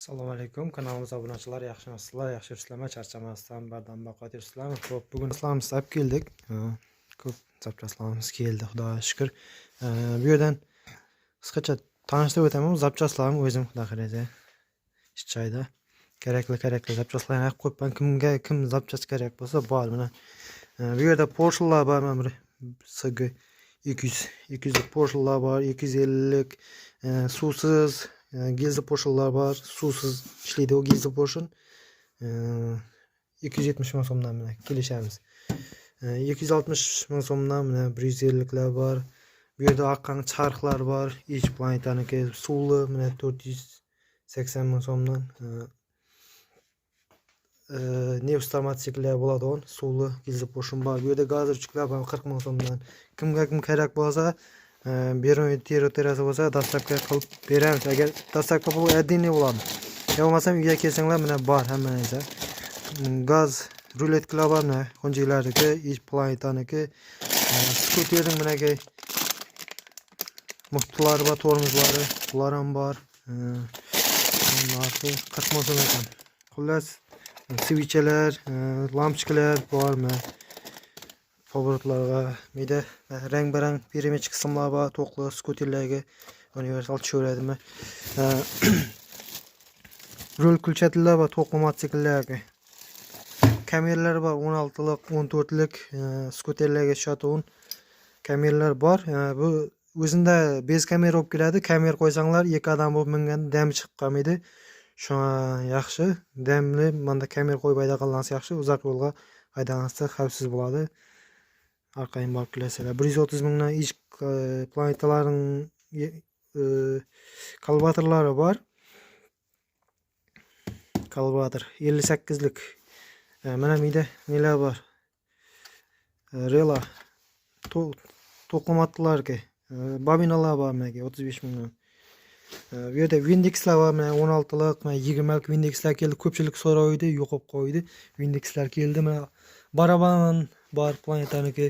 Assalomu alaykum, kanalimizga obunachilar, yaxshimisizlar, yaxshi yuribsizlarmi, charchamasdan, bardam baqat yuribsizlarmi? Xo'p, bugun islomimiz olib keldik. Ko'p zapchastlarimiz keldi, xudoga shukr. Bu yerdan qisqacha tanishtirib o'taman. Zapchastlarim o'zim xudo xolasa joyda kerakli zapchastlarni olib qo'yibman. Kim zapchast kerak bo'lsa bor. Mana bu yerda Porsche'lar bor, mana bir SG 200 Porsche'lar bor, 250lik suvsiz gizli Porsche'lar var. Susuz ishlaydi o gizli Porsche. 270 ming so'mdan mana kelishamiz. 260 ming so'mdan mana 150liklar var. Bu yerda oqqan charxlar var. Ich planetaniki suvli mana 480 ming so'mdan. Neustar mototsikllar bo'ladi on. Suvli gizli Porsche var. Bu yerda gazirchiklar var 40 ming so'mdan. Kimga kim kerak bo'lsa Beron terasa bo'lsa dastavka qilib beramiz. Agar dastavka bu oddiy bo'ladi. Ya bo'lmasam uyga kelsanglar mana bor hamma narsa. Gaz ruletkalar bor, mana xonjilardagi, ich planetaniki, skuterning managi muhtlari va tormozlari, ular ham bor. Narxi 40 ming so'm ekan. Xullas, switchlar, lampochkalar bormi? Favoritlarga mida rang-barang perimetrik qismlar bor, to'qli skuterlarga universal tushiradimi. Rul kulchatlar va to'qli mototsikllarga. Kameralar bor, 16lik, 14lik skuterlarga tushadigan kameralar bor. Bu o'zinda bez kamera olib keladi. Kamera qo'ysanglar, ikki odam bo'lib mingan dam chiqib qolmaydi. Shuna yaxshi. Damli menda kamera qo'yib haydag'anlasa yaxshi, uzoq yo'lga haydag'ansa xavfsiz bo'ladi. Arqadan borib kelasizlar. 130 mingdan ich planetalarning kalvatorlari bor. Kalvator 58lik. Mana mida nelar bor? Rela to'qimatlarga bobinalar bor menga 35 mingdan. Bu yerda Windexlar bor, mana 16lik, mana 20lik Windexlar keldi. Ko'pchilik so'raydi, yo'qib qo'ydi. Windexlar keldi. Mana baraban bor planetaniki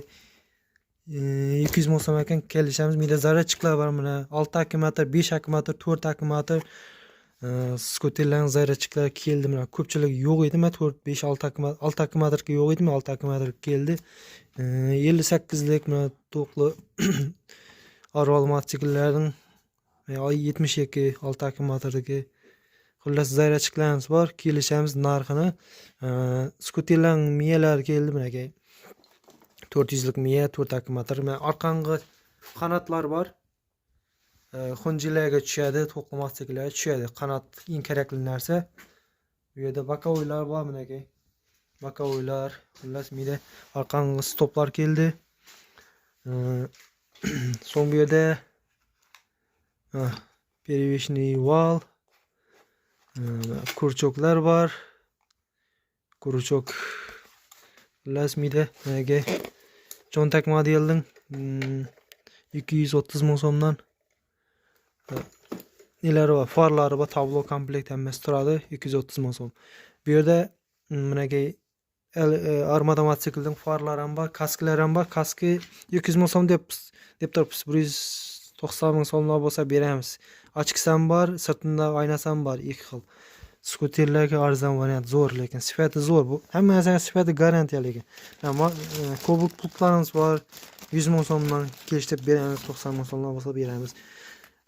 200 ming so'm ekan kelishamiz. Mida zaryadchiklar bor, mana 6 akkumulyator, 5 akkumulyator, 4 akkumulyator skuterlarning zaryadchiklari keldi. Mana ko'pchilik yo'q edi, mana 4, 5, 6 akkumulyatorga yo'q edi, 6 akkumulyator keldi. 58lik mana to'qli Arval mototsikllarning 72 6 akkumulyatorga xullas zaryadchiklarimiz bor. Kelishamiz narxini. Skuterlarning miyalari keldi bunaqa. 400lik miya, 4 akkumulyator. Mana orqangi qanotlar bor. Xonjilarga tushadi, to'qli mototsiklarga tushadi. Qanot eng kerakli narsa. Bu yerda bokovoylar bor bunaqa. Bokovoylar, xullas mida orqangi stoplar keldi. So'ng bu yerda перевешный вал, kurchoklar bor. Kurchok lasmida nega cho'ntak modelning 230 ming so'mdan nelari bor, farlari bor, tablo komplekt hammasi turadi 230 ming so'm. Bu yerda bunaqa armada mototsiklning farlari ham bor, kasklari ham bor. Kaski 200 ming so'm deb turibsiz. 190 ming so'mlar bo'lsa beramiz. Ochkisi ham bor, sirtida oynasi ham bor, ikki xil. Skuterlarga arzon variant zo'r, lekin sifati zo'r. Bu hamma narsa sifati garantiyali ekan. Cobalt pultlarimiz bor. 100 ming so'mdan kelishib beramiz, 90 ming so'mlar bo'lsa beramiz.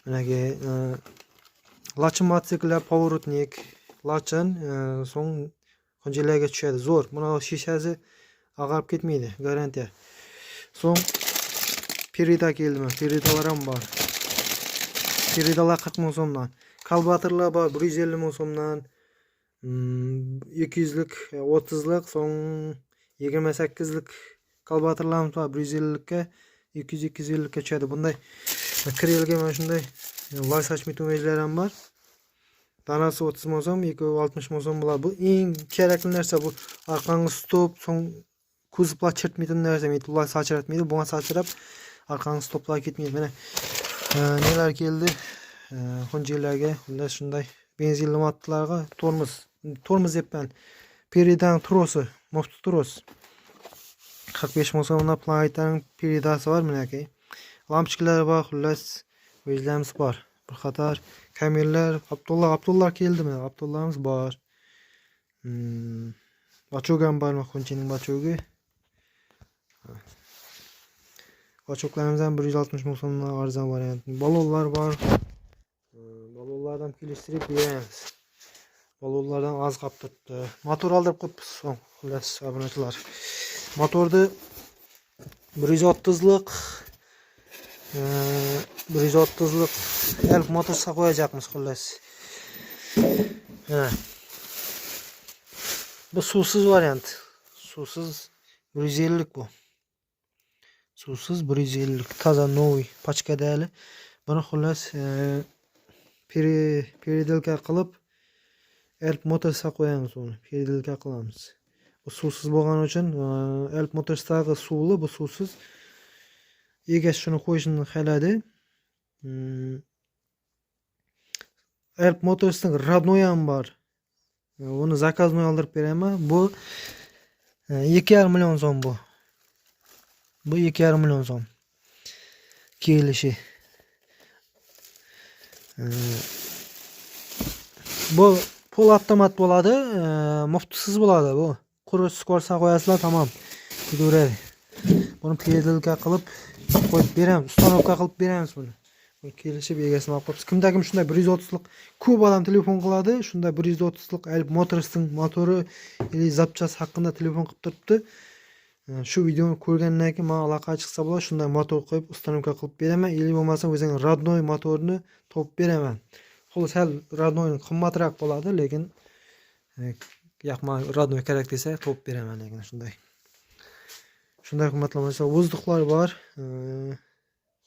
Bunaqa lachin mototsikllar, pоворотник, lachin, so'ng xonjilarga tushadi, zo'r. Buni shishasi ag'arib ketmaydi, garantiya. So'ng perida keldimi? Peridalar ham bor. Peridalar 40 ming so'mdan. Kalvatorlar bor 150 ming so'mdan. 200lik, 30lik, so'ng 28lik kalvatorlarimiz bor. 150likka, 200-250likka tushadi. Bunday krelga mana shunday loy sochma tumejlar ham bor. Tanasi 30 ming so'm, 60 ming so'm bo'ladi. Bu eng kerakli narsa bu. Orqangi stop, so'ng kuzovlar chirtmaydi narsa, loy sochiratmaydi. Bunga sochirab orqangi stoplar ketmaydi. Mana nelar keldi? Xonjilarga ular shunday benzinli motorlarga tormoz deyapman. Peridan trosi, mo'ft tros. 45 ming so'mdan planetaning peridasi bor bunaqa. Lampochkalar bor, xullas o'zlarimiz bor. Bir qator kamerlar, Abdullah keldimi? Abdullahimiz bor. Bachog ham bor, Xonchining bachogi. Bachoklarimiz ham 160 ming so'mdan arzon variant. Balonlar bor. Balonlardan kelishtirib beramiz. Balonlardan az qolib turibdi. Motor oldirib qo'yibmiz. Xullas, obunachilar. Motorni 130lik 130lik elk motorga qo'yacakmiz xullas. Bu suvsiz variant. Suvsiz 150lik bu. Suvsiz 150lik toza noy pachkadali. Buni xullas переделка qilib elk motorga qo'yamiz uni. Переделка qilamiz. Bu suvsiz bo'lgani uchun elk motorsidagi suvli, bu suvsiz. Egash shuni qo'yishni xaladi. Elk motorsining родной ham bor. Uni zakaznoy oldirib beraman. Bu 2,5 million so'm bu. Bu 2,5 million so'm. Kelishi. Bu pol avtomat bo'ladi, muftisiz bo'ladi bu. Qurib skorsa qo'yasizlar, tamom. Ketaveradi. Buni pedalga qilib qo'yib beramiz, ustanovka qilib beramiz buni. Bu kelishib egasini olib qo'yibsiz. Kimda kim shunday 130lik ko'p odam telefon qiladi, shunda 130lik Elb Motors'ning motori yoki zapchasi haqida telefon qilib turibdi. Shu videoni ko'rgandan keyin men aloqa chiqsa bo'ladi, shunday motor qo'yib ustanovka qilib beraman, yoki bo'lmasa o'zing родной motorni topib beraman. Xo'sh, hal роднойning qimmatroq bo'ladi, lekin yo'qman родной kerak desa topib beraman lekin shunday. Shunday qimmatlanmasa, o'zdiqlar bor.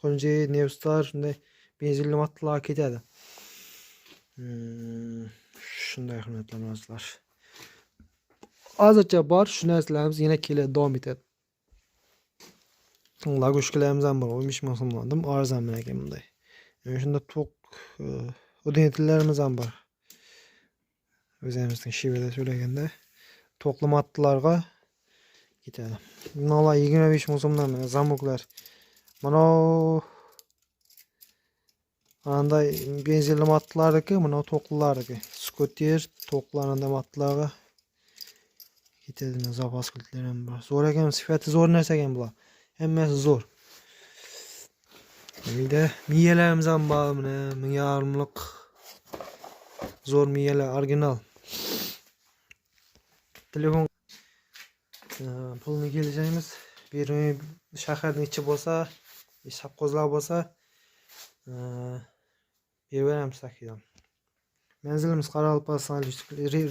Xonji, Nevstar shunday benzinli motorlar ketadi. Shunday qimmatlanmasalar. Hozircha bor, shu narsalarimiz yana keladi, davom etadi. Lagoshkalarimiz ham bor, 15 ming so'mdan arzon men ekan bunday. Shunda to'q o'dinetlarimiz ham bor. O'zimizning shivada so'raganda to'qli matlarga ketadi. Bunlar 25 ming so'mdan zamoklar. Mana anday benzinli matlarniki, mana to'qlilarniki. Skuter to'qlarında matlarga ketadi. Zapas kilitlar ham bor. Zo'r ekan, sifati zo'r narsa ekan bular. Hammasi zo'r. Endi miyalarimiz ham bor, mana 1000 zo'r miyalar original. Telefon pulni kelishamiz. Bir shaharning ichi bo'lsa, sapqozlar bo'lsa, beramiz takidan. Manzilimiz Qoraqalpog'iston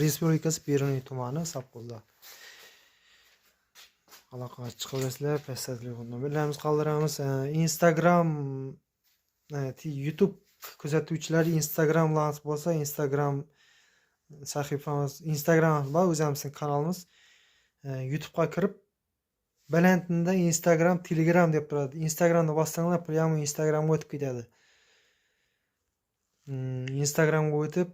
Respublikasi Beruniy tumani, Sapqozlar. Aloqa chiqaverasizlar, pastda telefon nomerlarimiz qoldiramiz. Instagram, YouTube kuzatuvchilar Instagram lans bo'lsa, Instagram sahifamiz, Instagram bor, o'zimizning kanalimiz. YouTube'ga kirib balandinda Instagram, Telegram deb turadi. Instagramda bossanglar, prямо Instagramga o'tib ketadi. Instagramga o'tib,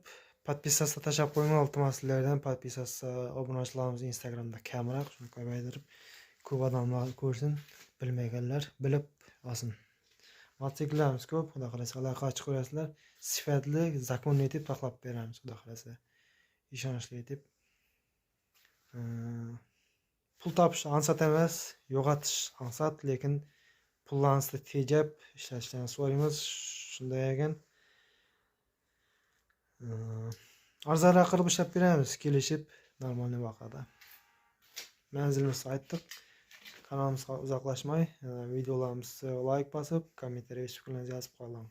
подписаться tashab qo'ying, iltimoslardan подписаться, obunachilarimiz Instagramda kamroq, shuni ko'paytirib, ko'p odamlar ko'rsin, bilmaganlar bilib olsin. Mototsikllarimiz ko'p, xudo xolasa aloqa chiqarasizlar, sifatli, zakonni etib taxlab beramiz, xudo xolasa. Ishonchli etib. Pul topish ansat emas, yo'qotish ansat, lekin pullarni tejab ishlatishdan so'raymiz. Shunday ekan. Arzonroq qilib ishlab beramiz, kelishib normal vaqtda. Manzilimizni aytdik. Kanalimizga uzoqlashmay, videolarimizni like bosib, kommentariy fikrlaringizni yozib qoling.